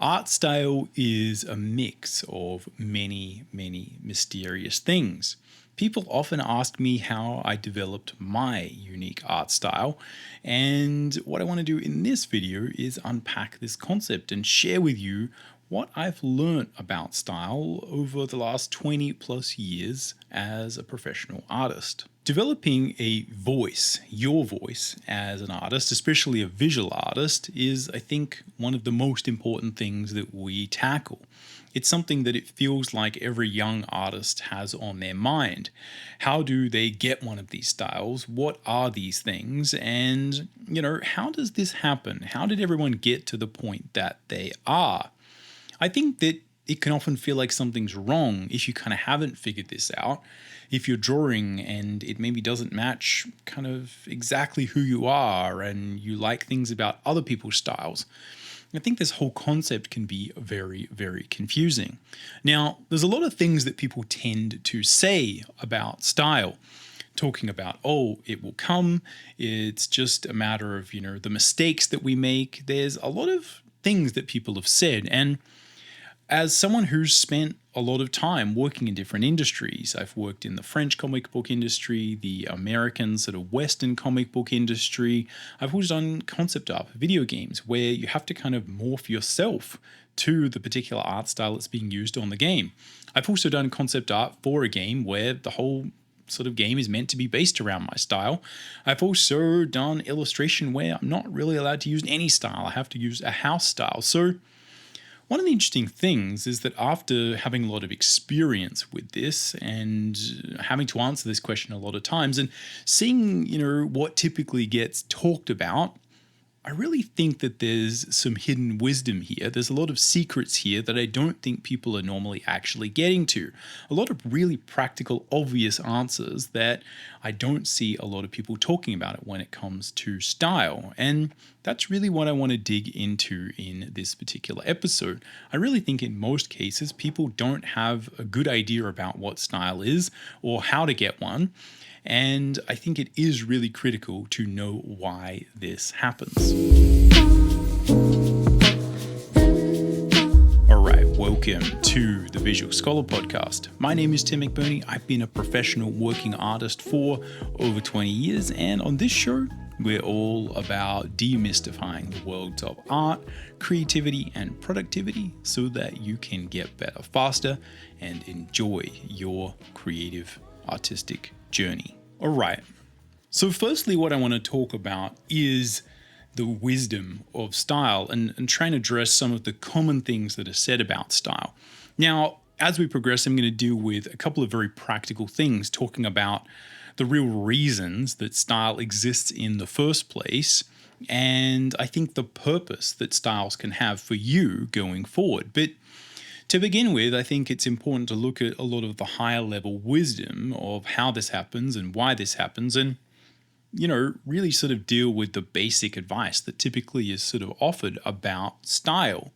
Art style is a mix of many, many mysterious things. People often ask me how I developed my unique art style, and what I want to do in this video is unpack this concept and share with you what I've learned about style over the last 20 plus years as a professional artist. Developing a voice, your voice as an artist, especially a visual artist, is, I think, one of the most important things that we tackle. It's something that it feels like every young artist has on their mind. How do they get one of these styles? What are these things? And, how does this happen? How did everyone get to the point that they are? I think that it can often feel like something's wrong if you kind of haven't figured this out. If you're drawing and it maybe doesn't match kind of exactly who you are and you like things about other people's styles. I think this whole concept can be very, very confusing. Now, there's a lot of things that people tend to say about style. Talking about, it will come. It's just a matter of, the mistakes that we make. There's a lot of things that people have said. And as someone who's spent a lot of time working in different industries, I've worked in the French comic book industry, the American sort of Western comic book industry. I've also done concept art for video games where you have to kind of morph yourself to the particular art style that's being used on the game. I've also done concept art for a game where the whole sort of game is meant to be based around my style. I've also done illustration where I'm not really allowed to use any style. I have to use a house style. So one of the interesting things is that after having a lot of experience with this and having to answer this question a lot of times and seeing, what typically gets talked about, I really think that there's some hidden wisdom here. There's a lot of secrets here that I don't think people are normally actually getting to. A lot of really practical, obvious answers that I don't see a lot of people talking about it when it comes to style. And that's really what I want to dig into in this particular episode. I really think in most cases, people don't have a good idea about what style is or how to get one. And I think it is really critical to know why this happens. All right, welcome to the Visual Scholar Podcast. My name is Tim Mcburnie. I've been a professional working artist for over 20 years. And on this show, we're all about demystifying the worlds of art, creativity, and productivity so that you can get better faster and enjoy your creative, artistic journey. All right. So firstly, what I want to talk about is the wisdom of style and try and address some of the common things that are said about style. Now, as we progress, I'm going to deal with a couple of very practical things, talking about the real reasons that style exists in the first place, and I think the purpose that styles can have for you going forward. But to begin with, I think it's important to look at a lot of the higher level wisdom of how this happens and why this happens and, really sort of deal with the basic advice that typically is sort of offered about style.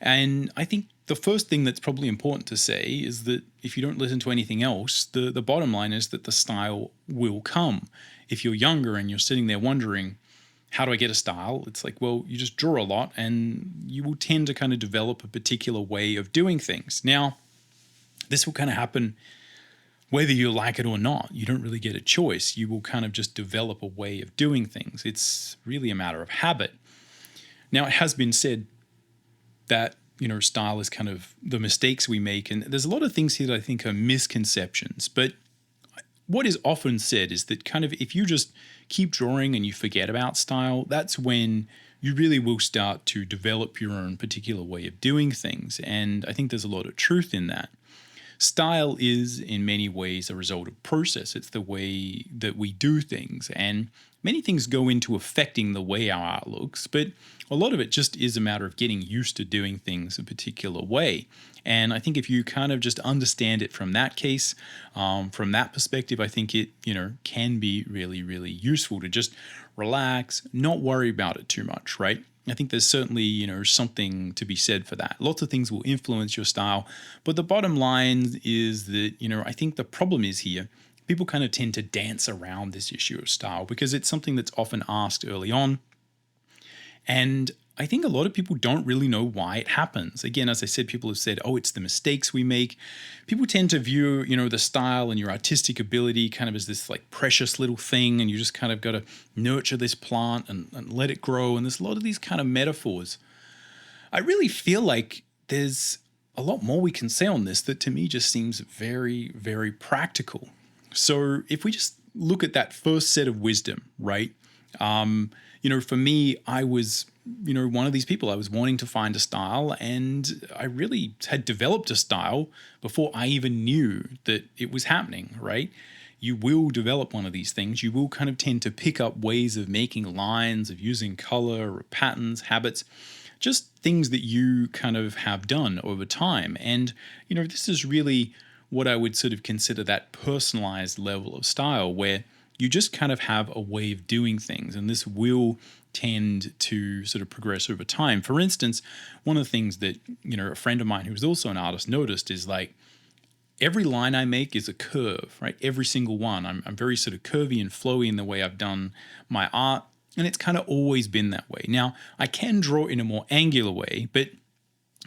And I think the first thing that's probably important to say is that if you don't listen to anything else, the bottom line is that the style will come. If you're younger and you're sitting there wondering, how do I get a style? It's like, well, you just draw a lot and you will tend to kind of develop a particular way of doing things. Now, this will kind of happen whether you like it or not. You don't really get a choice. You will kind of just develop a way of doing things. It's really a matter of habit. Now, it has been said that, style is kind of the mistakes we make. And there's a lot of things here that I think are misconceptions. But what is often said is that kind of if you just keep drawing and you forget about style, that's when you really will start to develop your own particular way of doing things. And I think there's a lot of truth in that. Style is in many ways a result of process. It's the way that we do things. And many things go into affecting the way our art looks, but a lot of it just is a matter of getting used to doing things a particular way. And I think if you kind of just understand it from that case, from that perspective, I think it, can be really, really useful to just relax, not worry about it too much, right? I think there's certainly, something to be said for that. Lots of things will influence your style, but the bottom line is that, I think the problem is here, people kind of tend to dance around this issue of style because it's something that's often asked early on. And I think a lot of people don't really know why it happens. Again, as I said, people have said, oh, it's the mistakes we make. People tend to view, the style and your artistic ability kind of as this like precious little thing, and you just kind of got to nurture this plant and let it grow. And there's a lot of these kind of metaphors. I really feel like there's a lot more we can say on this that to me just seems very, very practical. So if we just look at that first set of wisdom, right? For me, I was, one of these people. I was wanting to find a style, and I really had developed a style before I even knew that it was happening, right? You will develop one of these things. You will kind of tend to pick up ways of making lines, of using color or patterns, habits, just things that you kind of have done over time. And, this is really what I would sort of consider that personalized level of style, where you just kind of have a way of doing things, and this will tend to sort of progress over time. For instance, one of the things that, a friend of mine who's also an artist noticed is like every line I make is a curve, right? Every single one. I'm very sort of curvy and flowy in the way I've done my art, and it's kind of always been that way. Now, I can draw in a more angular way, but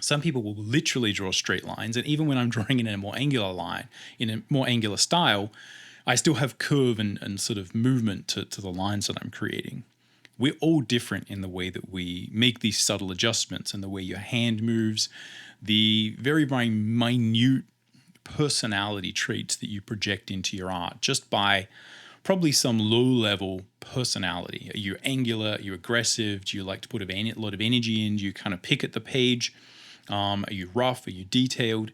some people will literally draw straight lines, and even when I'm drawing in a more angular line, in a more angular style, I still have curve and sort of movement to the lines that I'm creating. We're all different in the way that we make these subtle adjustments, and the way your hand moves, the very, very minute personality traits that you project into your art just by probably some low-level personality. Are you angular? Are you aggressive? Do you like to put a lot of energy in? Do you kind of pick at the page? Are you rough? Are you detailed?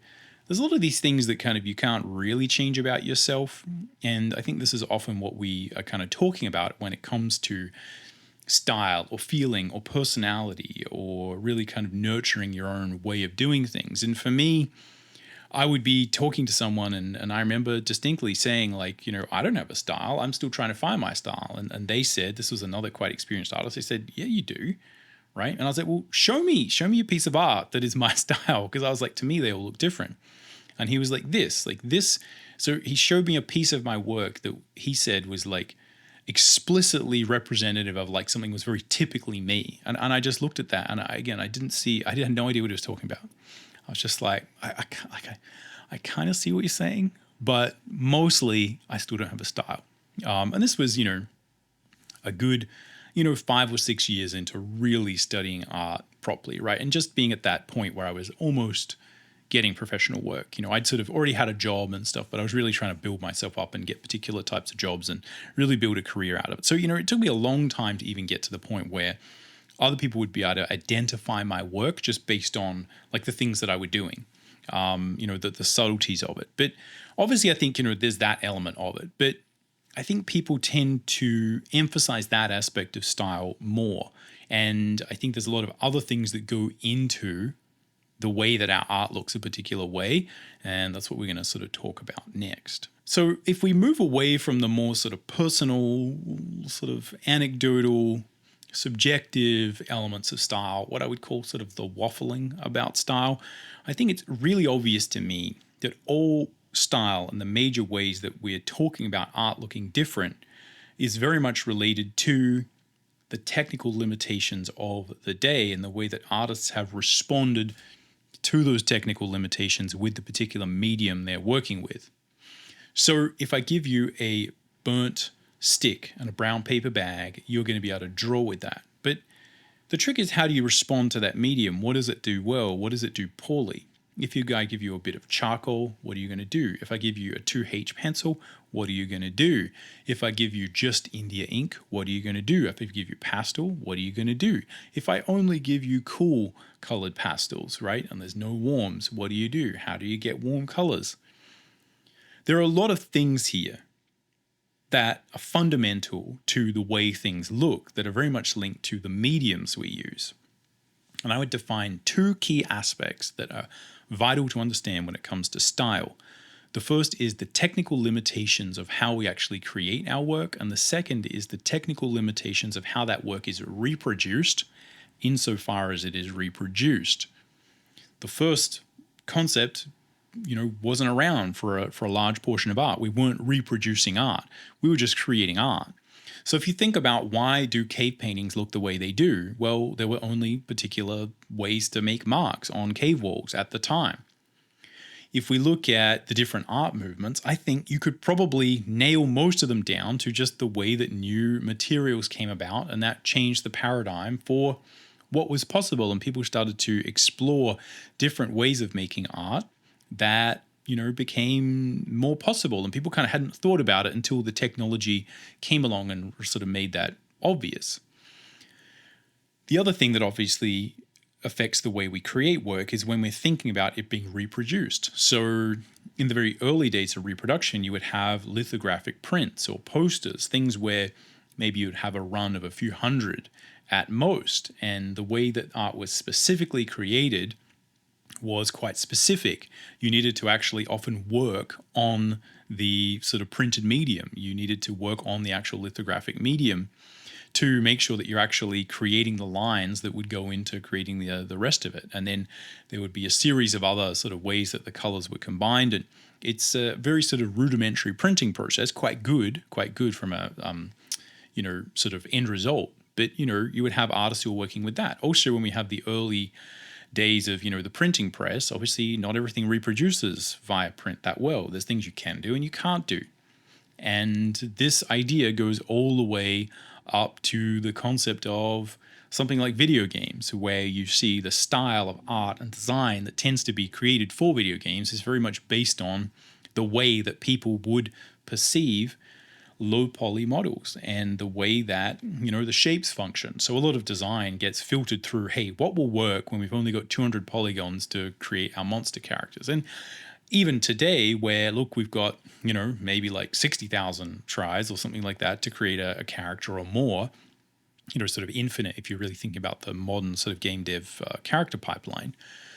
There's a lot of these things that kind of you can't really change about yourself. And I think this is often what we are kind of talking about when it comes to style or feeling or personality, or really kind of nurturing your own way of doing things. And for me, I would be talking to someone, and I remember distinctly saying, like, I don't have a style. I'm still trying to find my style. And they said, this was another quite experienced artist, they said, yeah, you do. Right. And I was like, well, show me a piece of art that is my style. Because I was like, to me, they all look different. And he was like this. So he showed me a piece of my work that he said was like explicitly representative of like something was very typically me. And I just looked at that, and I had no idea what he was talking about. I was just like, I kind of see what you're saying, but mostly I still don't have a style. And this was, a good, 5 or 6 years into really studying art properly, right? And just being at that point where I was almost getting professional work. I'd sort of already had a job and stuff, but I was really trying to build myself up and get particular types of jobs and really build a career out of it. So, it took me a long time to even get to the point where other people would be able to identify my work just based on like the things that I were doing, the subtleties of it. But obviously I think, there's that element of it, but I think people tend to emphasize that aspect of style more. And I think there's a lot of other things that go into the way that our art looks a particular way. And that's what we're going to sort of talk about next. So if we move away from the more sort of personal, sort of anecdotal, subjective elements of style, what I would call sort of the waffling about style, I think it's really obvious to me that all style and the major ways that we're talking about art looking different is very much related to the technical limitations of the day and the way that artists have responded to those technical limitations with the particular medium they're working with. So if I give you a burnt stick and a brown paper bag, you're going to be able to draw with that. But the trick is, how do you respond to that medium? What does it do well? What does it do poorly? If I give you a bit of charcoal, what are you going to do? If I give you a 2H pencil, what are you going to do? If I give you just India ink, what are you going to do? If I give you pastel, what are you going to do? If I only give you cool colored pastels, right, and there's no warms, what do you do? How do you get warm colors? There are a lot of things here that are fundamental to the way things look that are very much linked to the mediums we use. And I would define 2 key aspects that are vital to understand when it comes to style. The first is the technical limitations of how we actually create our work, and the second is the technical limitations of how that work is reproduced insofar as it is reproduced. The first concept, wasn't around for a large portion of art. We weren't reproducing art. We were just creating art. So if you think about why do cave paintings look the way they do, well, there were only particular ways to make marks on cave walls at the time. If we look at the different art movements, I think you could probably nail most of them down to just the way that new materials came about, and that changed the paradigm for what was possible. And people started to explore different ways of making art that became more possible. And people kind of hadn't thought about it until the technology came along and sort of made that obvious. The other thing that obviously affects the way we create work is when we're thinking about it being reproduced. So in the very early days of reproduction, you would have lithographic prints or posters, things where maybe you'd have a run of a few hundred at most. And the way that art was specifically created was quite specific. You needed to actually often work on the sort of printed medium. You needed to work on the actual lithographic medium to make sure that you're actually creating the lines that would go into creating the rest of it. And then there would be a series of other sort of ways that the colors were combined. And it's a very sort of rudimentary printing process, quite good from a sort of end result. But you would have artists who are working with that. Also, when we have the early days of the printing press, obviously not everything reproduces via print that well. There's things you can do and you can't do. And this idea goes all the way up to the concept of something like video games, where you see the style of art and design that tends to be created for video games is very much based on the way that people would perceive low poly models and the way that the shapes function. So a lot of design gets filtered through, hey, what will work when we've only got 200 polygons to create our monster characters? And even today, where look, we've got maybe like 60,000 tries or something like that to create a character or more, sort of infinite if you're really thinking about the modern sort of game dev character pipeline.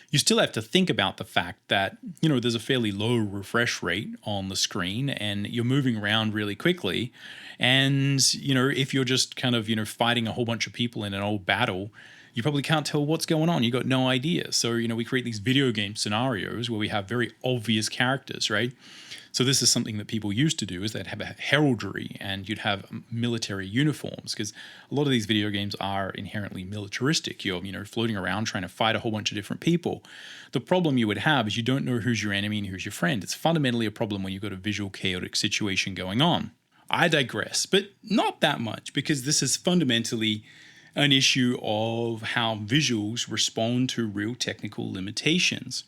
You still have to think about the fact that there's a fairly low refresh rate on the screen and you're moving around really quickly. And if you're just kind of fighting a whole bunch of people in an old battle, you probably can't tell what's going on. You got no idea. So we create these video game scenarios where we have very obvious characters, right? So this is something that people used to do, is they'd have a heraldry and you'd have military uniforms, because a lot of these video games are inherently militaristic. You're floating around trying to fight a whole bunch of different people. The problem you would have is you don't know who's your enemy and who's your friend. It's fundamentally a problem when you've got a visual chaotic situation going on. I digress, but not that much, because this is fundamentally an issue of how visuals respond to real technical limitations.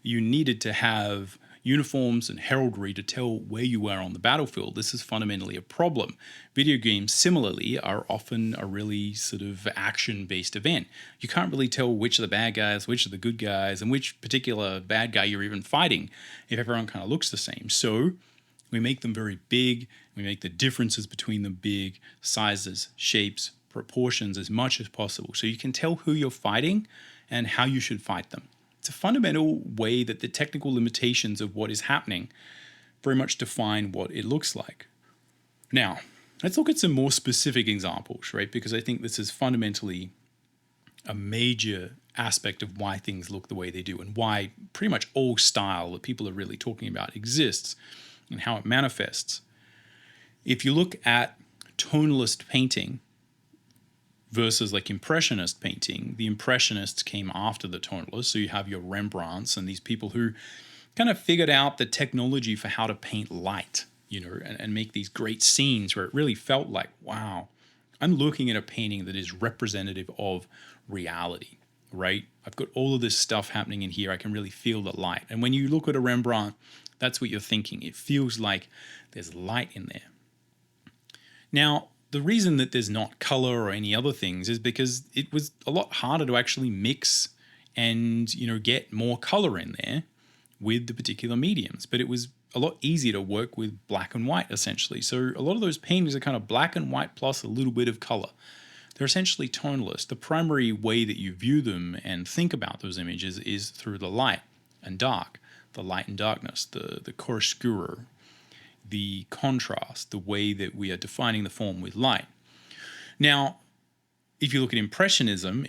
You needed to have uniforms and heraldry to tell where you were on the battlefield. This is fundamentally a problem. Video games, similarly, are often a really sort of action-based event. You can't really tell which are the bad guys, which are the good guys, and which particular bad guy you're even fighting if everyone kind of looks the same. So we make them very big. We make the differences between them big, sizes, shapes, proportions as much as possible, so you can tell who you're fighting and how you should fight them. It's a fundamental way that the technical limitations of what is happening very much define what it looks like. Now, let's look at some more specific examples, right? Because I think this is fundamentally a major aspect of why things look the way they do and why pretty much all style that people are really talking about exists and how it manifests. If you look at tonalist painting versus like Impressionist painting, the Impressionists came after the tonalists. So you have your Rembrandts and these people who kind of figured out the technology for how to paint light, and make these great scenes where it really felt like, wow, I'm looking at a painting that is representative of reality, right? I've got all of this stuff happening in here. I can really feel the light. And when you look at a Rembrandt, that's what you're thinking. It feels like there's light in there. Now, the reason that there's not color or any other things is because it was a lot harder to actually mix and, get more color in there with the particular mediums. But it was a lot easier to work with black and white, essentially. So a lot of those paintings are kind of black and white plus a little bit of color. They're essentially tonalist. The primary way that you view them and think about those images is through the light and dark, the light and darkness, the chiaroscuro, the contrast, the way that we are defining the form with light. Now, if you look at Impressionism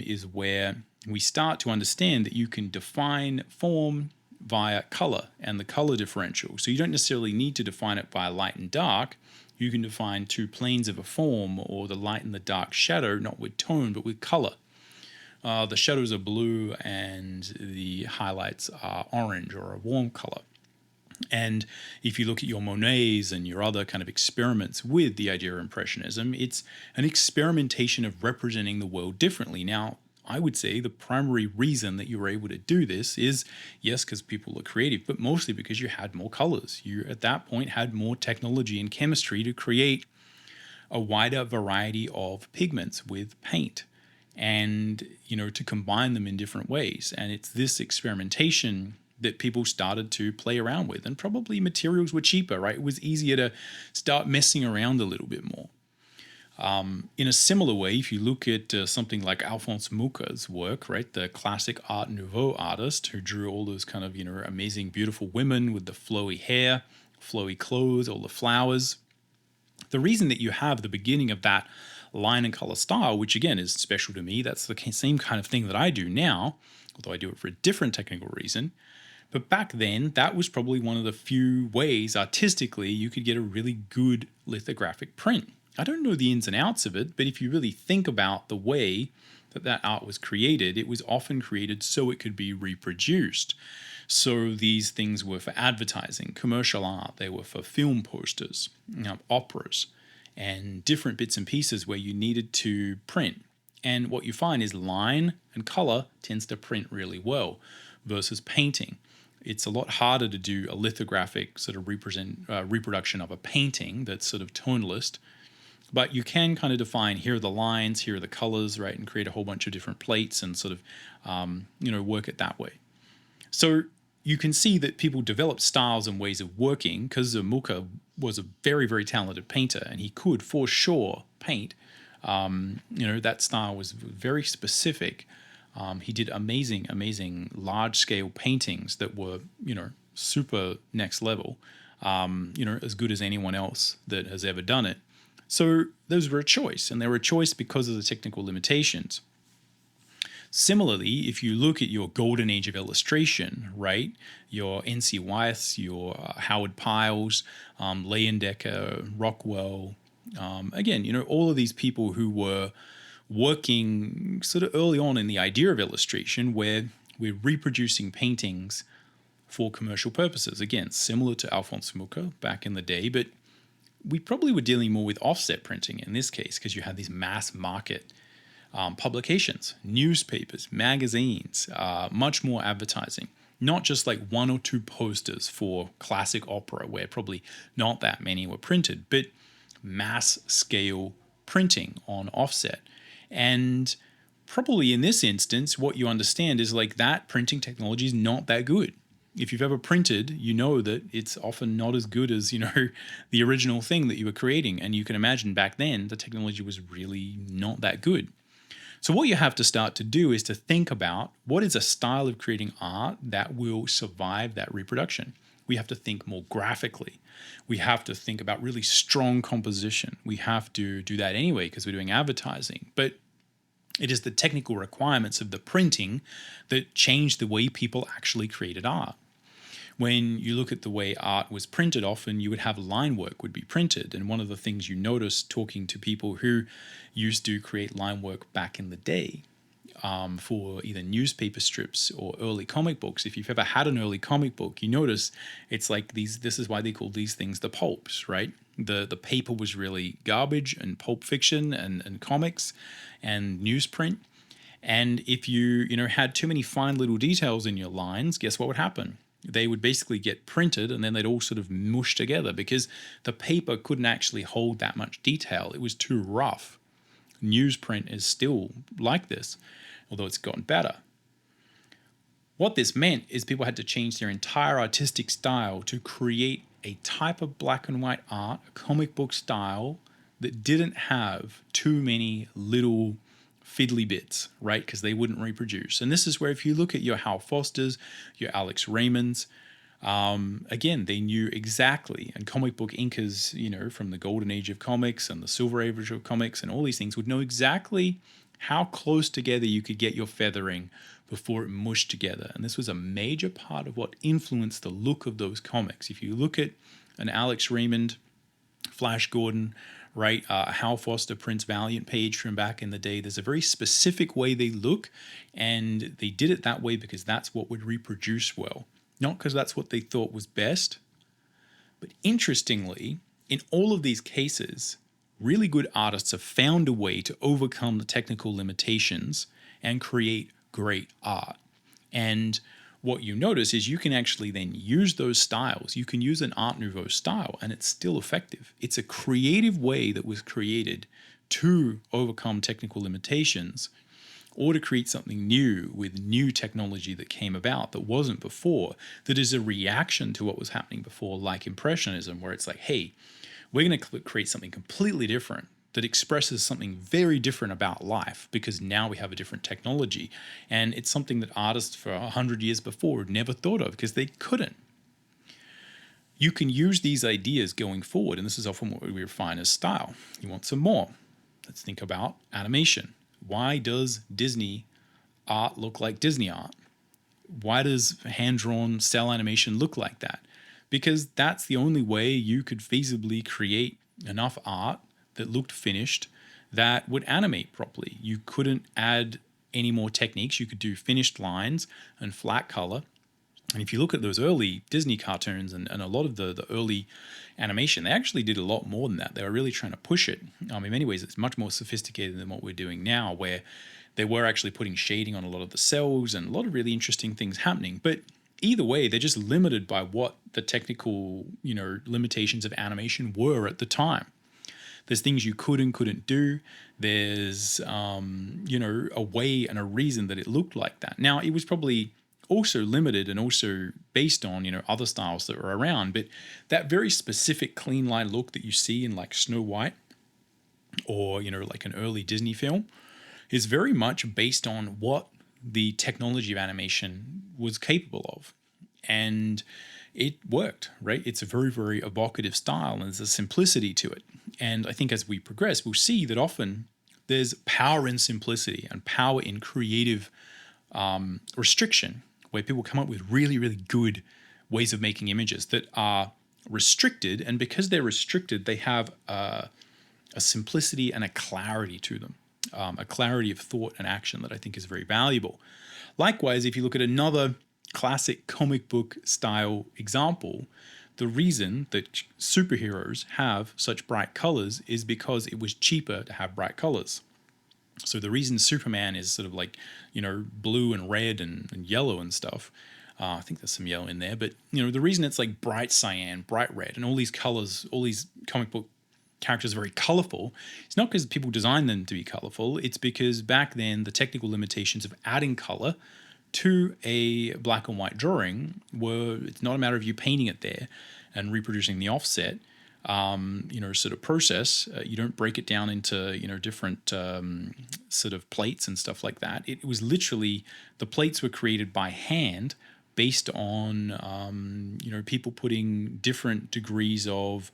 is where we start to understand that you can define form via color and the color differential. So you don't necessarily need to define it by light and dark. you can define two planes of a form, or the light and the dark shadow, not with tone, but with color. The shadows are blue and the highlights are orange or a warm color. And if you look at your Monets and your other kind of experiments with the idea of Impressionism, it's an experimentation of representing the world differently. Now, I would say the primary reason that you were able to do this is, yes, because people are creative, but mostly because you had more colors. You, at that point, had more technology and chemistry to create a wider variety of pigments with paint and, to combine them in different ways. And it's this experimentation that people started to play around with, and probably materials were cheaper, right? It was easier to start messing around a little bit more. In a similar way, if you look at something like Alphonse Mucha's work, right, the classic Art Nouveau artist who drew all those kind of, amazing, beautiful women with the flowy hair, flowy clothes, all the flowers. The reason that you have the beginning of that line and color style, which again is special to me, that's the same kind of thing that I do now, although I do it for a different technical reason. But back then, that was probably one of the few ways artistically you could get a really good lithographic print. I don't know the ins and outs of it, but if you really think about the way that art was created, it was often created so it could be reproduced. So these things were for advertising, commercial art, they were for film posters, operas, and different bits and pieces where you needed to print. And what you find is line and color tends to print really well versus painting. It's a lot harder to do a lithographic sort of reproduction of a painting that's sort of tonalist, but you can kind of define, here are the lines, here are the colors, right, and create a whole bunch of different plates and sort of, work it that way. So you can see that people developed styles and ways of working because Mucha was a very, very talented painter, and he could, for sure, paint. That style was very specific. He did amazing large-scale paintings that were, super next level, as good as anyone else that has ever done it. So those were a choice, and they were a choice because of the technical limitations. Similarly, if you look at your golden age of illustration, right, your N.C. Wyeths, your Howard Pyles, Leyendecker, Rockwell, again, all of these people who were working sort of early on in the idea of illustration, where we're reproducing paintings for commercial purposes. Again, similar to Alphonse Mucha back in the day, but we probably were dealing more with offset printing in this case, because you had these mass market publications, newspapers, magazines, much more advertising. Not just like one or two posters for classic opera, where probably not that many were printed, but mass scale printing on offset. And probably in this instance, what you understand is like that printing technology is not that good. If you've ever printed, you know that it's often not as good as, the original thing that you were creating. And you can imagine back then, the technology was really not that good. So what you have to start to do is to think about what is a style of creating art that will survive that reproduction. We have to think more graphically. We have to think about really strong composition. We have to do that anyway because we're doing advertising. But it is the technical requirements of the printing that changed the way people actually created art. When you look at the way art was printed, often you would have line work would be printed. And one of the things you notice talking to people who used to create line work back in the day for either newspaper strips or early comic books, if you've ever had an early comic book, you notice it's like this is why they call these things the pulps, right? The paper was really garbage and pulp fiction and comics and newsprint. And if you had too many fine little details in your lines, guess what would happen? They would basically get printed and then they'd all sort of mush together because the paper couldn't actually hold that much detail. It was too rough. Newsprint is still like this, although it's gotten better. What this meant is people had to change their entire artistic style to create a type of black and white art, a comic book style that didn't have too many little fiddly bits, right? Because they wouldn't reproduce. And this is where if you look at your Hal Fosters, your Alex Raymonds, again, they knew exactly, and comic book inkers, from the golden age of comics and the silver age of comics and all these things would know exactly how close together you could get your feathering before it mushed together. And this was a major part of what influenced the look of those comics. If you look at an Alex Raymond Flash Gordon, right? Hal Foster, Prince Valiant page from back in the day. There's a very specific way they look, and they did it that way because that's what would reproduce well, not because that's what they thought was best. But interestingly, in all of these cases, really good artists have found a way to overcome the technical limitations and create great art. And what you notice is you can actually then use those styles. You can use an Art Nouveau style and it's still effective. It's a creative way that was created to overcome technical limitations or to create something new with new technology that came about that wasn't before, that is a reaction to what was happening before, like Impressionism, where it's like, hey, we're going to create something completely different that expresses something very different about life because now we have a different technology. And it's something that artists for 100 years before had never thought of because they couldn't. You can use these ideas going forward, and this is often what we refine as style. You want some more. Let's think about animation. Why does Disney art look like Disney art? Why does hand-drawn cell animation look like that? Because that's the only way you could feasibly create enough art that looked finished that would animate properly. You couldn't add any more techniques. You could do finished lines and flat color. And if you look at those early Disney cartoons and a lot of the early animation, they actually did a lot more than that. They were really trying to push it. In many ways, it's much more sophisticated than what we're doing now, where they were actually putting shading on a lot of the cells and a lot of really interesting things happening. But either way, they're just limited by what the technical, limitations of animation were at the time. There's things you could and couldn't do. There's, a way and a reason that it looked like that. Now, it was probably also limited and also based on, other styles that were around. But that very specific clean line look that you see in like Snow White or, like an early Disney film is very much based on what the technology of animation was capable of. And it worked, right? It's a very, very evocative style and there's a simplicity to it. And I think as we progress, we'll see that often there's power in simplicity and power in creative restriction, where people come up with really, really good ways of making images that are restricted. And because they're restricted, they have a simplicity and a clarity to them, a clarity of thought and action that I think is very valuable. Likewise, if you look at another classic comic book style example, the reason that superheroes have such bright colors is because it was cheaper to have bright colors. So the reason Superman is sort of like, blue and red and yellow and stuff, I think there's some yellow in there, but, the reason it's like bright cyan, bright red, and all these colors, all these comic book characters are very colorful, it's not because people designed them to be colorful. It's because back then the technical limitations of adding color to a black and white drawing it's not a matter of you painting it there and reproducing the offset, sort of process. You don't break it down into, different sort of plates and stuff like that. It was literally, the plates were created by hand based on, people putting different degrees of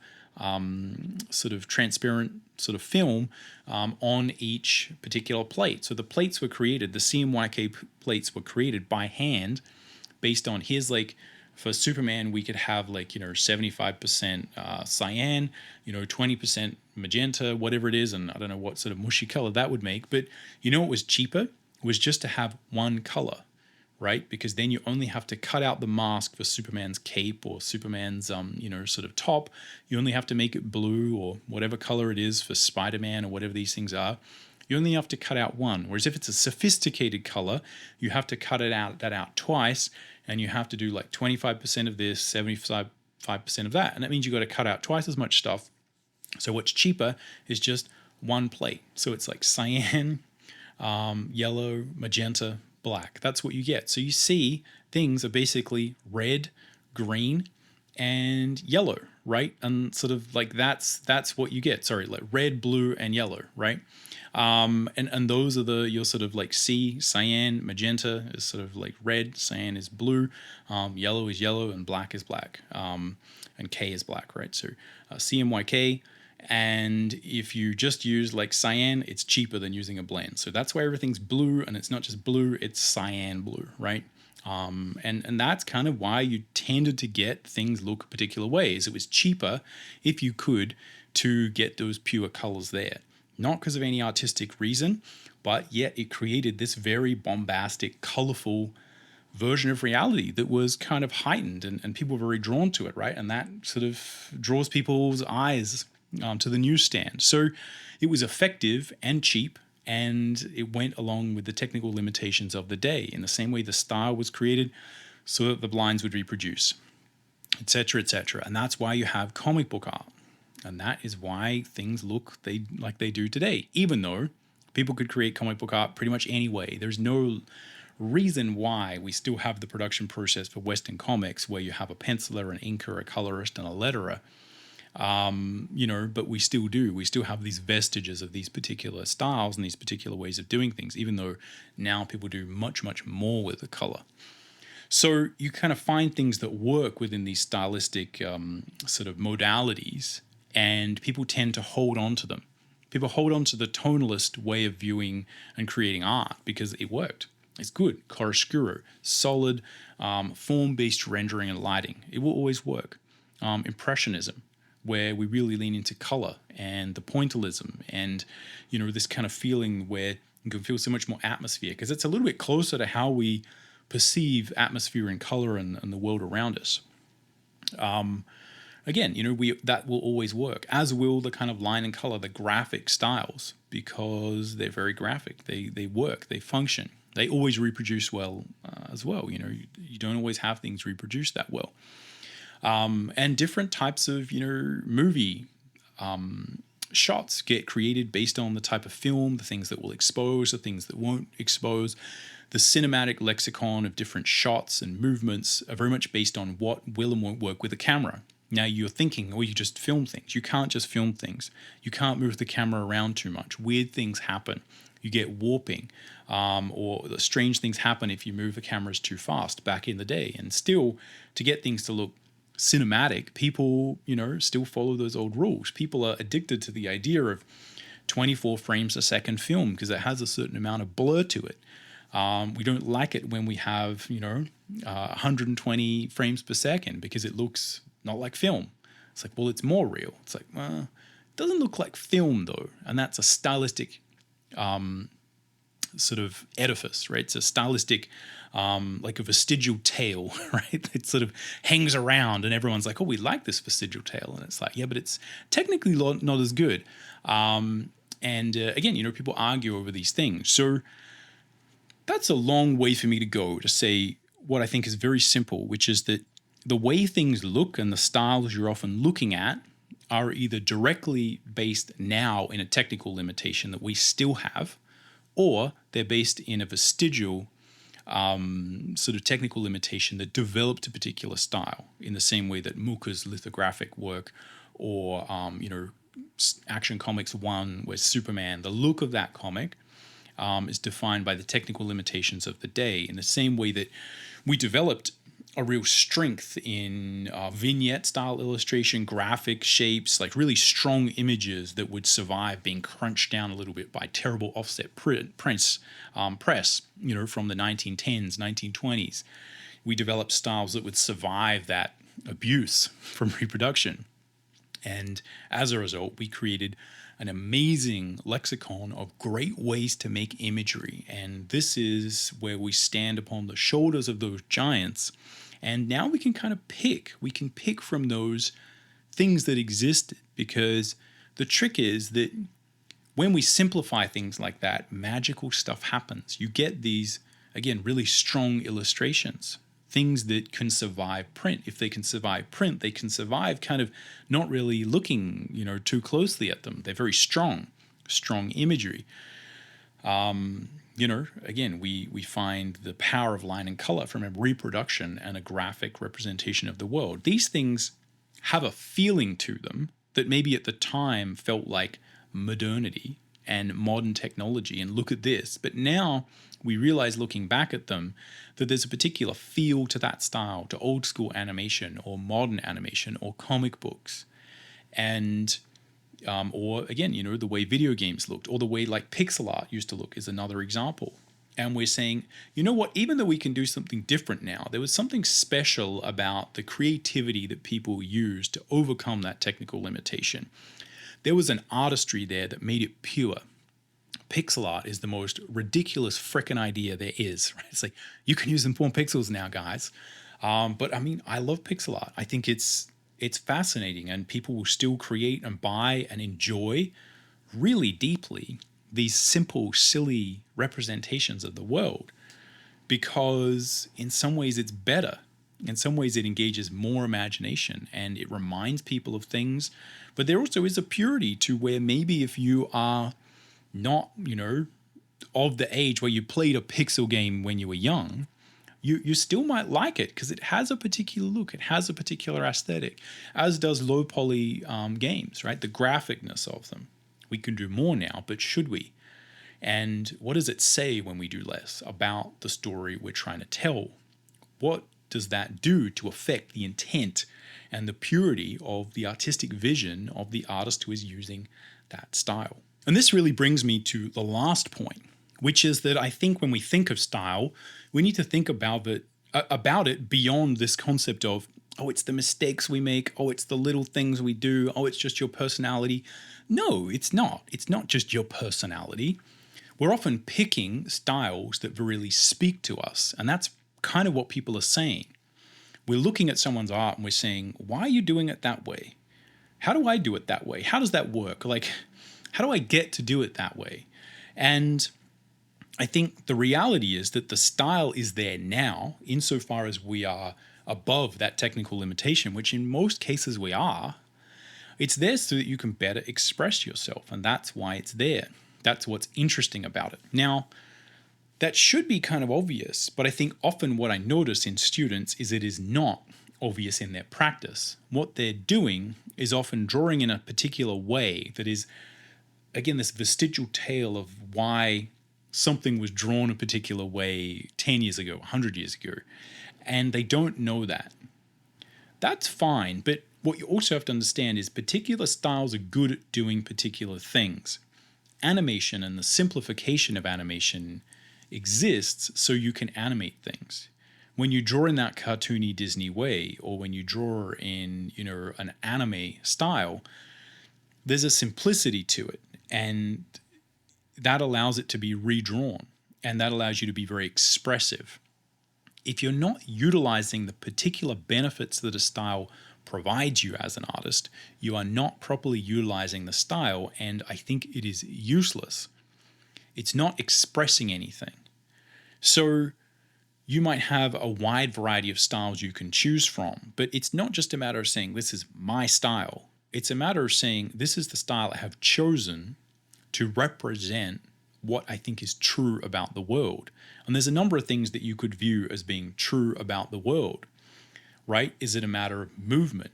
sort of transparent sort of film on each particular plate. So the plates were created, the CMYK plates were created by hand based on for Superman, we could have 75% cyan, 20% magenta, whatever it is. And I don't know what sort of mushy color that would make. But what was cheaper was just to have one color, right? Because then you only have to cut out the mask for Superman's cape or Superman's, sort of top. You only have to make it blue or whatever color it is for Spider-Man or whatever these things are. You only have to cut out one. Whereas if it's a sophisticated color, you have to cut that out twice, and you have to do 25% of this, 75% of that. And that means you got to cut out twice as much stuff. So what's cheaper is just one plate. So it's like cyan, yellow, magenta, black. That's what you get. So you see things are basically red, green, and yellow, right? And sort of that's what you get. Sorry, red, blue, and yellow, right? And those are you'll sort of see cyan, magenta is sort of red, cyan is blue, yellow is yellow, and black is black, and K is black, right? So CMYK. And if you just use cyan, it's cheaper than using a blend. So that's why everything's blue, and it's not just blue, it's cyan blue, right? And that's kind of why you tended to get things look particular ways. It was cheaper if you could to get those pure colors there. Not because of any artistic reason, but yet it created this very bombastic, colorful version of reality that was kind of heightened, and people were very drawn to it, right? And that sort of draws people's eyes to the newsstand. So it was effective and cheap, and it went along with the technical limitations of the day. In the same way the style was created so that the blinds would reproduce, etc., etc. And that's why you have comic book art. And that is why things look like they do today, even though people could create comic book art pretty much any way. There's no reason why we still have the production process for Western comics where you have a penciler, an inker, a colorist, and a letterer. But we still do. We still have these vestiges of these particular styles and these particular ways of doing things, even though now people do much, much more with the color. So you kind of find things that work within these stylistic sort of modalities, and people tend to hold on to them. People hold on to the tonalist way of viewing and creating art because it worked. It's good, chiaroscuro, solid, form-based rendering and lighting. It will always work. Impressionism, where we really lean into color and the pointillism and, this kind of feeling where you can feel so much more atmosphere because it's a little bit closer to how we perceive atmosphere and color and the world around us. Again, that will always work, as will the kind of line and color, the graphic styles, because they're very graphic. They work, they function. They always reproduce well as well. You don't always have things reproduce that well. And different types of, movie shots get created based on the type of film, the things that will expose, the things that won't expose. The cinematic lexicon of different shots and movements are very much based on what will and won't work with a camera. Now you're thinking, you just film things. You can't just film things. You can't move the camera around too much. Weird things happen. You get warping, or strange things happen if you move the cameras too fast back in the day. And still, to get things to look cinematic, people, still follow those old rules. People are addicted to the idea of 24 frames a second film because it has a certain amount of blur to it. We don't like it when we have, 120 frames per second because it looks not like film. It's like, well, it's more real. It's like, it doesn't look like film though. And that's a stylistic sort of edifice, right? It's a stylistic, like a vestigial tail, right? It sort of hangs around and everyone's like, oh, we like this vestigial tail. And it's like, yeah, but it's technically not as good. Again, people argue over these things. So that's a long way for me to go to say what I think is very simple, which is that the way things look and the styles you're often looking at are either directly based now in a technical limitation that we still have, or they're based in a vestigial sort of technical limitation that developed a particular style in the same way that Mooker's lithographic work or, Action Comics 1, where Superman, the look of that comic is defined by the technical limitations of the day, in the same way that we developed a real strength in vignette style illustration, graphic shapes, like really strong images that would survive being crunched down a little bit by terrible offset press, from the 1910s, 1920s. We developed styles that would survive that abuse from reproduction. And as a result, we created an amazing lexicon of great ways to make imagery. And this is where we stand upon the shoulders of those giants. And now we can kind of pick. We can pick from those things that existed, because the trick is that when we simplify things like that, magical stuff happens. You get these, again, really strong illustrations, things that can survive print. If they can survive print, they can survive kind of not really looking, too closely at them. They're very strong imagery. Again, we find the power of line and color from a reproduction and a graphic representation of the world. These things have a feeling to them that maybe at the time felt like modernity and modern technology, and look at this. But now we realize, looking back at them, that there's a particular feel to that style, to old school animation or modern animation or comic books. And or again, the way video games looked, or the way like pixel art used to look is another example. And we're saying, what, even though we can do something different now, there was something special about the creativity that people used to overcome that technical limitation. there was an artistry there that made it pure. Pixel art is the most ridiculous frickin' idea there is. Right? It's like you can use them for pixels now, guys. But I mean, I love pixel art. I think it's fascinating, and people will still create and buy and enjoy really deeply these simple, silly representations of the world, because in some ways it's better. In some ways it engages more imagination and it reminds people of things. But there also is a purity to where maybe if you are not, of the age where you played a pixel game when you were young, you still might like it because it has a particular look, it has a particular aesthetic, as does low poly games, right? The graphicness of them. We can do more now, but should we? And what does it say when we do less about the story we're trying to tell? What does that do to affect the intent and the purity of the artistic vision of the artist who is using that style? And this really brings me to the last point, which is that I think when we think of style, we need to think about it beyond this concept of, oh, it's the mistakes we make, oh, it's the little things we do, oh, it's just your personality. No, it's not. It's not just your personality. We're often picking styles that really speak to us, and that's kind of what people are saying. We're looking at someone's art and we're saying, why are you doing it that way? How do I do it that way? How does that work? Like, how do I get to do it that way? And I think the reality is that the style is there now, insofar as we are above that technical limitation, which in most cases we are. It's there so that you can better express yourself, and that's why it's there. That's what's interesting about it. Now, that should be kind of obvious, but I think often what I notice in students is it is not obvious in their practice. What they're doing is often drawing in a particular way that is, again, this vestigial tale of why something was drawn a particular way 10 years ago, 100 years ago, and they don't know that. That's fine, but what you also have to understand is particular styles are good at doing particular things. Animation and the simplification of animation exists so you can animate things. When you draw in that cartoony Disney way, or when you draw in, an anime style, there's a simplicity to it, and that allows it to be redrawn, and that allows you to be very expressive. If you're not utilizing the particular benefits that a style provides you as an artist, you are not properly utilizing the style, and I think it is useless. It's not expressing anything. So you might have a wide variety of styles you can choose from, but it's not just a matter of saying, this is my style. It's a matter of saying, this is the style I have chosen to represent what I think is true about the world. And there's a number of things that you could view as being true about the world, right? Is it a matter of movement?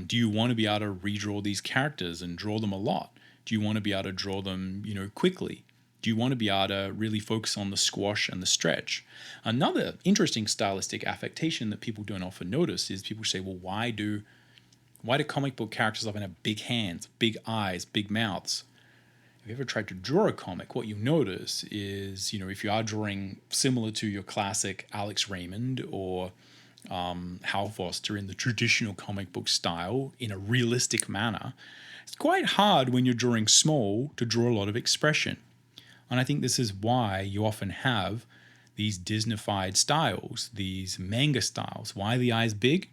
Do you want to be able to redraw these characters and draw them a lot? Do you want to be able to draw them, quickly? Do you want to be able to really focus on the squash and the stretch? Another interesting stylistic affectation that people don't often notice is people say, well, why do comic book characters often have big hands, big eyes, big mouths? If you ever tried to draw a comic, what you notice is, if you are drawing similar to your classic Alex Raymond or Hal Foster in the traditional comic book style in a realistic manner, it's quite hard when you're drawing small to draw a lot of expression. And I think this is why you often have these Disneyfied styles, these manga styles. Why are the eyes big?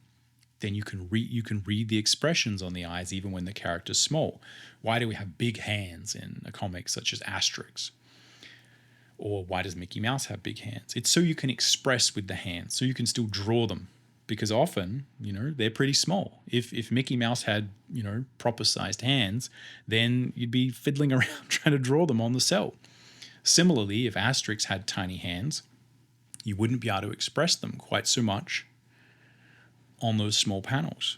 Then you can read the expressions on the eyes even when the character's small. Why do we have big hands in a comic such as Asterix? Or why does Mickey Mouse have big hands? It's so you can express with the hands, so you can still draw them. Because often, they're pretty small. If Mickey Mouse had, proper sized hands, then you'd be fiddling around trying to draw them on the cell. Similarly, if Asterix had tiny hands, you wouldn't be able to express them quite so much on those small panels.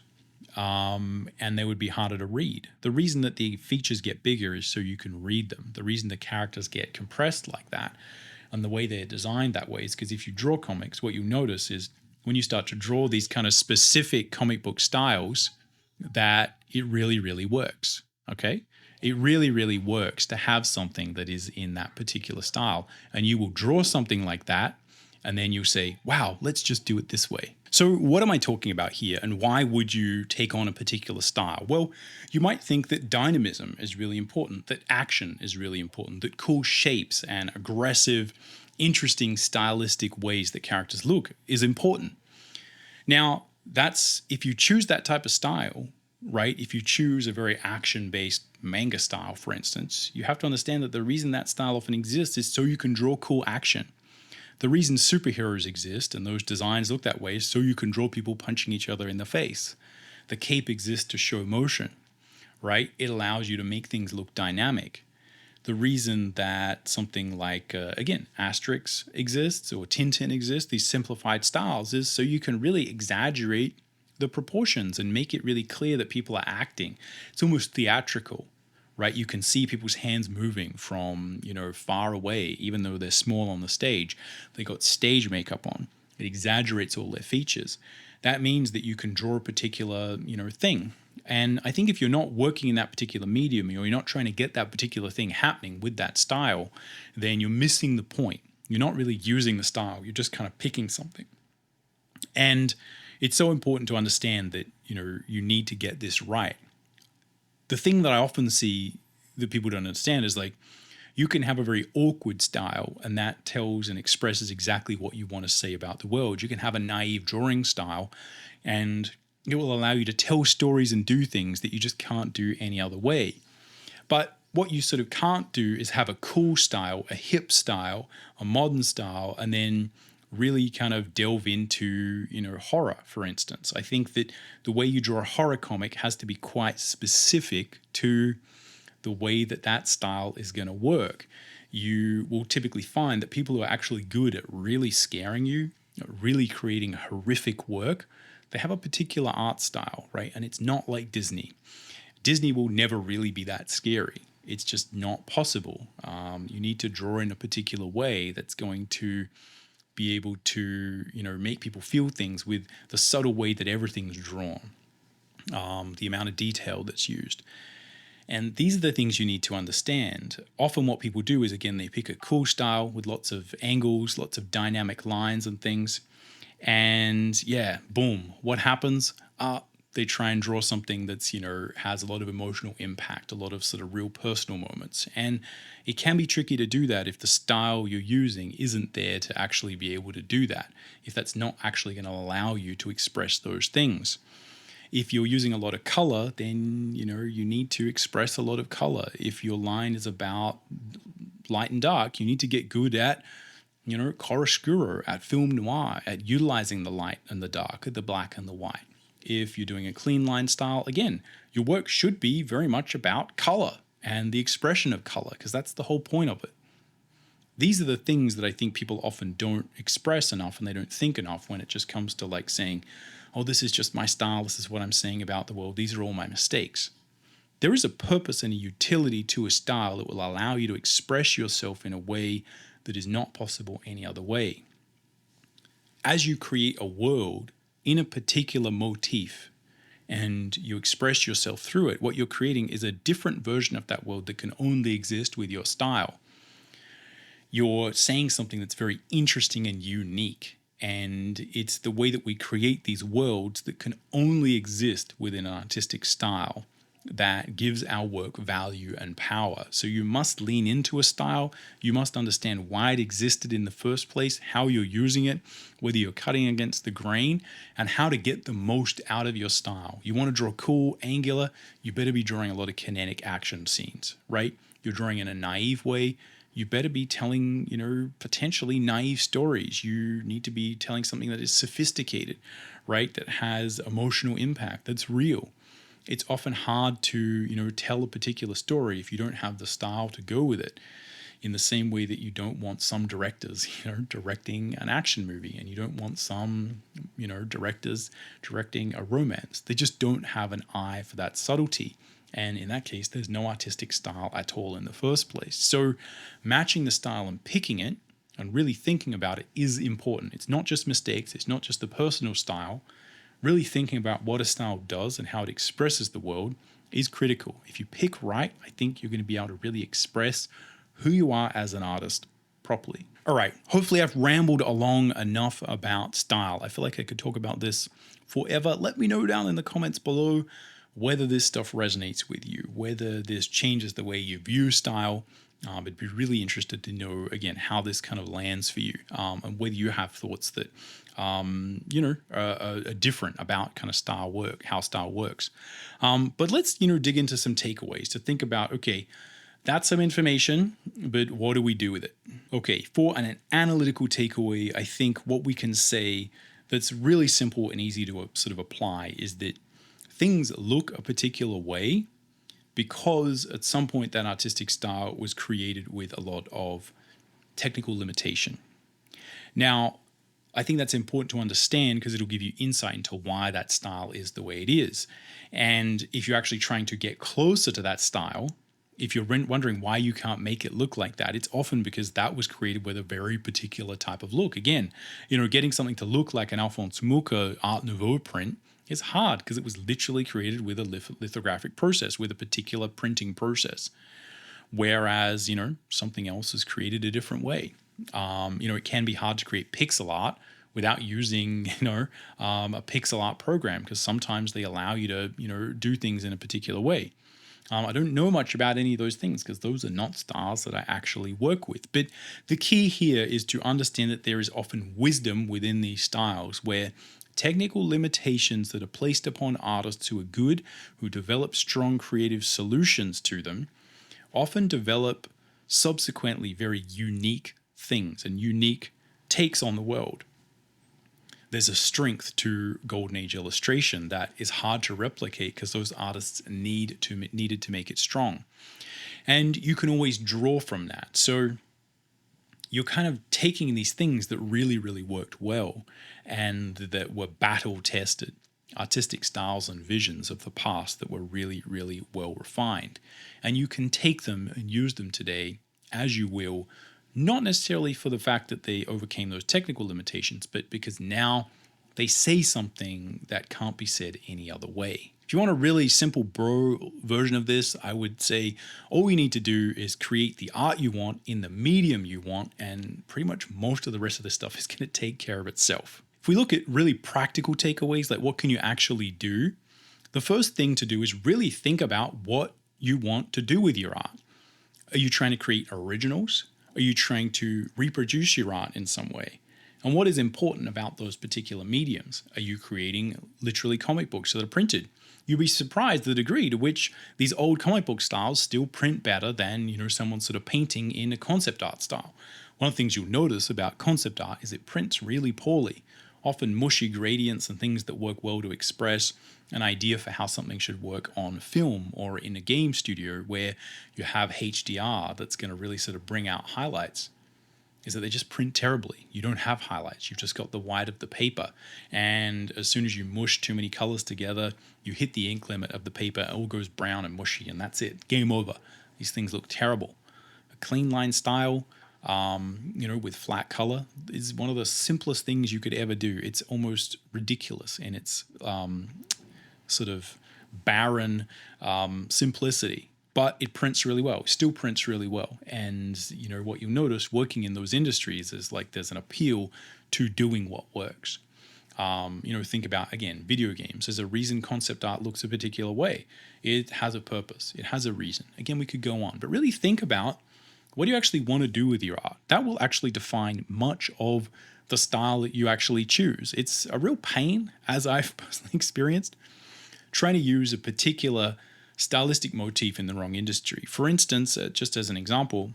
And they would be harder to read. The reason that the features get bigger is so you can read them. The reason the characters get compressed like that and the way they're designed that way is because if you draw comics, what you notice is when you start to draw these kind of specific comic book styles, that it really, really works. Okay? It really, really works to have something that is in that particular style. And you will draw something like that, And then you'll say, wow, let's just do it this way. So what am I talking about here, and why would you take on a particular style? Well, you might think that dynamism is really important, that action is really important, that cool shapes and aggressive, interesting stylistic ways that characters look is important. Now, that's if you choose that type of style, right? If you choose a very action-based manga style, for instance, you have to understand that the reason that style often exists is so you can draw cool action. The reason superheroes exist and those designs look that way is so you can draw people punching each other in the face. The cape exists to show motion, right? It allows you to make things look dynamic. The reason that something like, again, Asterix exists or Tintin exists, these simplified styles, is so you can really exaggerate the proportions and make it really clear that people are acting. It's almost theatrical, right? You can see people's hands moving from, far away, even though they're small on the stage. They got stage makeup on. It exaggerates all their features. That means that you can draw a particular, thing. And I think if you're not working in that particular medium, or you're not trying to get that particular thing happening with that style, then you're missing the point. You're not really using the style. You're just kind of picking something. And it's so important to understand that, you need to get this right. The thing that I often see that people don't understand is like, you can have a very awkward style and that tells and expresses exactly what you want to say about the world. You can have a naive drawing style and it will allow you to tell stories and do things that you just can't do any other way. But what you sort of can't do is have a cool style, a hip style, a modern style, and then really kind of delve into, horror, for instance. I think that the way you draw a horror comic has to be quite specific to the way that style is going to work. You will typically find that people who are actually good at really scaring you, really creating horrific work, they have a particular art style, right? And it's not like Disney. Disney will never really be that scary. It's just not possible. You need to draw in a particular way that's going to be able to, make people feel things with the subtle way that everything's drawn, the amount of detail that's used. And these are the things you need to understand. Often what people do is, again, they pick a cool style with lots of angles, lots of dynamic lines and things. And yeah, boom, what happens? They try and draw something that's, has a lot of emotional impact, a lot of sort of real personal moments. And it can be tricky to do that if the style you're using isn't there to actually be able to do that, if that's not actually going to allow you to express those things. If you're using a lot of color, then, you need to express a lot of color. If your line is about light and dark, you need to get good at, chiaroscuro, at film noir, at utilizing the light and the dark, the black and the white. If you're doing a clean line style, again, your work should be very much about color and the expression of color, because that's the whole point of it. These are the things that I think people often don't express enough and they don't think enough when it just comes to like saying, oh, this is just my style, this is what I'm saying about the world, these are all my mistakes. There is a purpose and a utility to a style that will allow you to express yourself in a way that is not possible any other way. As you create a world in a particular motif and you express yourself through it, what you're creating is a different version of that world that can only exist with your style. You're saying something that's very interesting and unique. And it's the way that we create these worlds that can only exist within an artistic style that gives our work value and power. So you must lean into a style. You must understand why it existed in the first place, how you're using it, whether you're cutting against the grain, and how to get the most out of your style. You want to draw cool, angular, you better be drawing a lot of kinetic action scenes, right? You're drawing in a naive way. You better be telling, potentially naive stories. You need to be telling something that is sophisticated, right? That has emotional impact, that's real. It's often hard to, tell a particular story if you don't have the style to go with it. In the same way that you don't want some directors, directing an action movie, and you don't want some, directors directing a romance. They just don't have an eye for that subtlety. And in that case, there's no artistic style at all in the first place. So matching the style and picking it and really thinking about it is important. It's not just mistakes. It's not just the personal style. Really thinking about what a style does and how it expresses the world is critical. If you pick right, I think you're going to be able to really express who you are as an artist properly. All right, hopefully I've rambled along enough about style. I feel like I could talk about this forever. Let me know down in the comments below whether this stuff resonates with you, whether this changes the way you view style. I'd be really interested to know, again, how this kind of lands for you, and whether you have thoughts that, are different about kind of style work, how style works. But let's, dig into some takeaways to think about, okay, that's some information, but what do we do with it? Okay, for an analytical takeaway, I think what we can say that's really simple and easy to sort of apply is that things look a particular way because at some point that artistic style was created with a lot of technical limitation. Now, I think that's important to understand because it'll give you insight into why that style is the way it is. And if you're actually trying to get closer to that style, if you're wondering why you can't make it look like that, it's often because that was created with a very particular type of look. Again, getting something to look like an Alphonse Mucha Art Nouveau print is hard because it was literally created with a lithographic process, with a particular printing process. Whereas, something else is created a different way. It can be hard to create pixel art without using, a pixel art program because sometimes they allow you to, do things in a particular way. I don't know much about any of those things because those are not styles that I actually work with. But the key here is to understand that there is often wisdom within these styles where technical limitations that are placed upon artists who are good, who develop strong creative solutions to them, often develop subsequently very unique things and unique takes on the world. There's a strength to Golden Age illustration that is hard to replicate because those artists needed to make it strong. And you can always draw from that. So you're kind of taking these things that really, really worked well and that were battle tested, artistic styles and visions of the past that were really, really well refined. And you can take them and use them today as you will, not necessarily for the fact that they overcame those technical limitations, but because now they say something that can't be said any other way. If you want a really simple bro version of this, I would say all you need to do is create the art you want in the medium you want, and pretty much most of the rest of the stuff is going to take care of itself. If we look at really practical takeaways, like what can you actually do, the first thing to do is really think about what you want to do with your art. Are you trying to create originals? Are you trying to reproduce your art in some way? And what is important about those particular mediums? Are you creating literally comic books that are printed? You'll be surprised the degree to which these old comic book styles still print better than, someone sort of painting in a concept art style. One of the things you'll notice about concept art is it prints really poorly, often mushy gradients and things that work well to express an idea for how something should work on film or in a game studio where you have HDR that's going to really sort of bring out highlights, is that they just print terribly. You don't have highlights. You've just got the white of the paper. And as soon as you mush too many colors together, you hit the ink limit of the paper, it all goes brown and mushy, and that's it. Game over. These things look terrible. A clean line style, with flat color is one of the simplest things you could ever do. It's almost ridiculous in its sort of barren simplicity, but it prints really well, still prints really well. And what you'll notice working in those industries is like there's an appeal to doing what works. Think about, again, video games. There's a reason concept art looks a particular way. It has a purpose. It has a reason. Again, we could go on, but really think about what do you actually want to do with your art? That will actually define much of the style that you actually choose. It's a real pain, as I've personally experienced, trying to use a particular stylistic motif in the wrong industry. For instance, just as an example,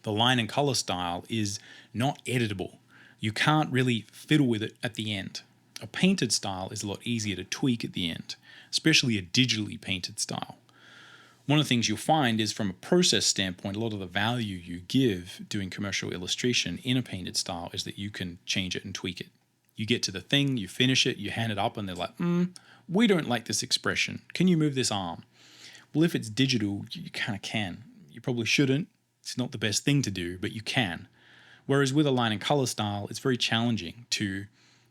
the line and color style is not editable. You can't really fiddle with it at the end. A painted style is a lot easier to tweak at the end, especially a digitally painted style. One of the things you'll find is from a process standpoint, a lot of the value you give doing commercial illustration in a painted style is that you can change it and tweak it. You get to the thing, you finish it, you hand it up, and they're like, we don't like this expression. Can you move this arm? Well, if it's digital, you kind of can. You probably shouldn't. It's not the best thing to do, but you can. Whereas with a line and color style, it's very challenging to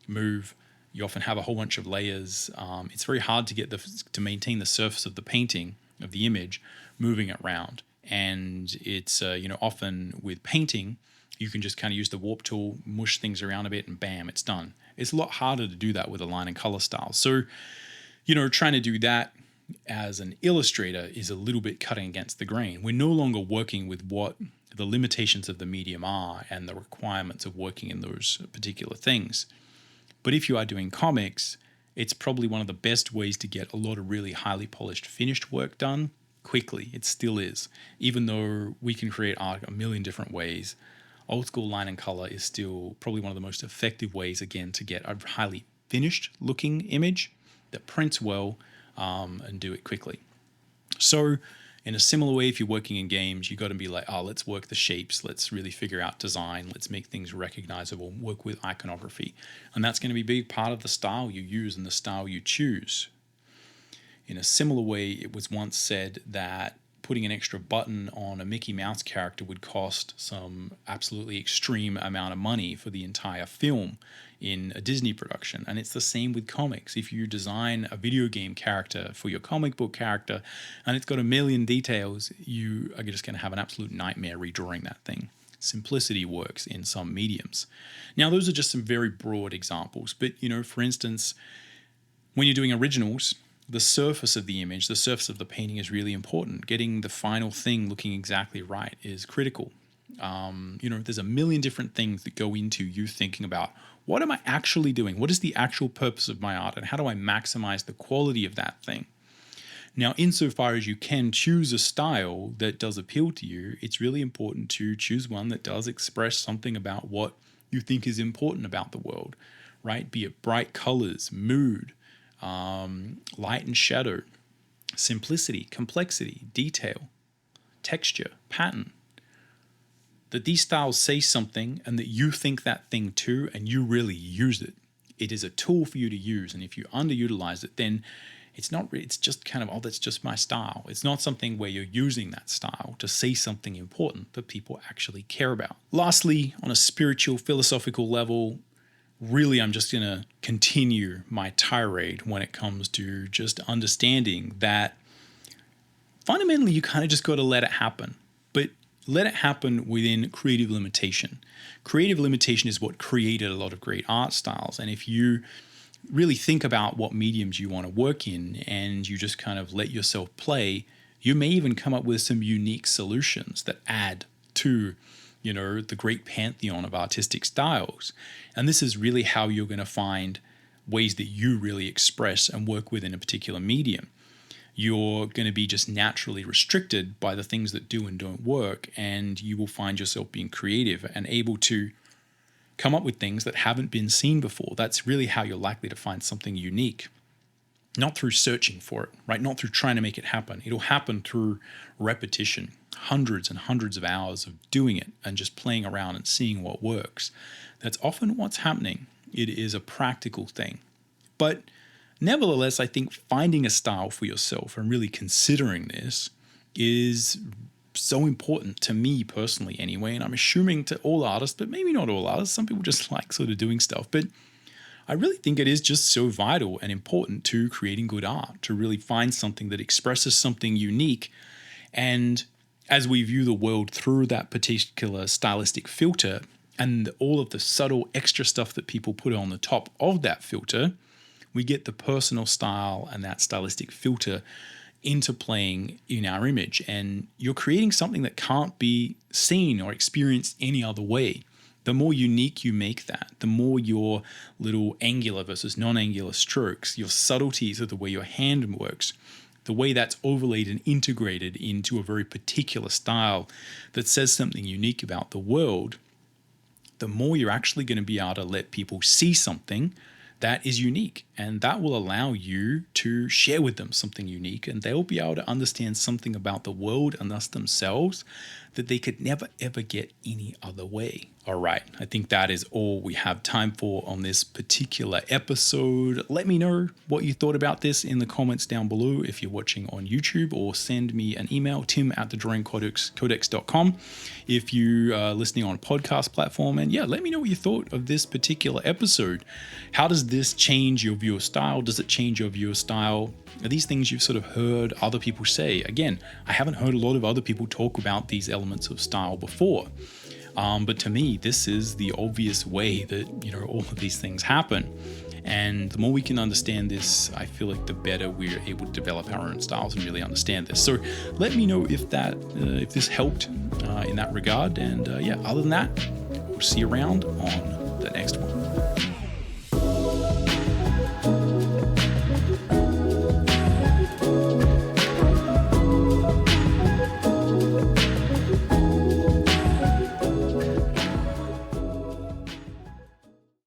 move. You often have a whole bunch of layers. It's very hard to maintain the surface of the painting, of the image, moving it around. And it's, often with painting, You can just kind of use the warp tool, mush things around a bit, and bam, it's done. It's a lot harder to do that with a line and color style. So, trying to do that as an illustrator is a little bit cutting against the grain. We're no longer working with what the limitations of the medium are and the requirements of working in those particular things. But if you are doing comics, it's probably one of the best ways to get a lot of really highly polished finished work done quickly. It still is. Even though we can create art a million different ways, old school line and color is still probably one of the most effective ways, again, to get a highly finished looking image that prints well and do it quickly. So in a similar way, if you're working in games, you got to be like, oh, let's work the shapes. Let's really figure out design. Let's make things recognizable, work with iconography. And that's going to be a big part of the style you use and the style you choose. In a similar way, it was once said that putting an extra button on a Mickey Mouse character would cost some absolutely extreme amount of money for the entire film in a Disney production. And it's the same with comics. If you design a video game character for your comic book character and it's got a million details, you are just going to have an absolute nightmare redrawing that thing. Simplicity works in some mediums. Now, those are just some very broad examples. But, for instance, when you're doing originals, the surface of the image, the surface of the painting is really important. Getting the final thing looking exactly right is critical. There's a million different things that go into you thinking about, what am I actually doing? What is the actual purpose of my art? And how do I maximize the quality of that thing? Now, insofar as you can choose a style that does appeal to you, it's really important to choose one that does express something about what you think is important about the world, right? Be it bright colors, mood, light and shadow, simplicity, complexity, detail, texture, pattern. That these styles say something and that you think that thing too and you really use it. It is a tool for you to use, and if you underutilize it, then it's just kind of, oh, that's just my style. It's not something where you're using that style to say something important that people actually care about. Lastly, on a spiritual, philosophical level, really, I'm just going to continue my tirade when it comes to just understanding that fundamentally you kind of just got to let it happen. But let it happen within creative limitation. Creative limitation is what created a lot of great art styles. And if you really think about what mediums you want to work in and you just kind of let yourself play, you may even come up with some unique solutions that add to the great pantheon of artistic styles. And this is really how you're going to find ways that you really express and work within a particular medium. You're going to be just naturally restricted by the things that do and don't work, and you will find yourself being creative and able to come up with things that haven't been seen before. That's really how you're likely to find something unique. Not through searching for it, right? Not through trying to make it happen. It'll happen through repetition, hundreds and hundreds of hours of doing it and just playing around and seeing what works. That's often what's happening. It is a practical thing. But nevertheless, I think finding a style for yourself and really considering this is so important to me personally anyway, and I'm assuming to all artists, but maybe not all artists. Some people just like sort of doing stuff. But I really think it is just so vital and important to creating good art, to really find something that expresses something unique. And as we view the world through that particular stylistic filter and all of the subtle extra stuff that people put on the top of that filter, we get the personal style and that stylistic filter interplaying in our image. And you're creating something that can't be seen or experienced any other way. The more unique you make that, the more your little angular versus non-angular strokes, your subtleties of the way your hand works, the way that's overlaid and integrated into a very particular style that says something unique about the world, the more you're actually going to be able to let people see something that is unique. And that will allow you to share with them something unique, and they'll be able to understand something about the world and thus themselves that they could never, ever get any other way. All right, I think that is all we have time for on this particular episode. Let me know what you thought about this in the comments down below if you're watching on YouTube, or send me an email, tim@thedrawingcodex.com if you are listening on a podcast platform. And yeah, let me know what you thought of this particular episode. How does this change your view of style? Does it change your view of style? Are these things you've sort of heard other people say? Again, I haven't heard a lot of other people talk about these elements of style before. But to me, this is the obvious way that, all of these things happen. And the more we can understand this, I feel like the better we're able to develop our own styles and really understand this. So let me know if this helped in that regard. And other than that, we'll see you around on the next one.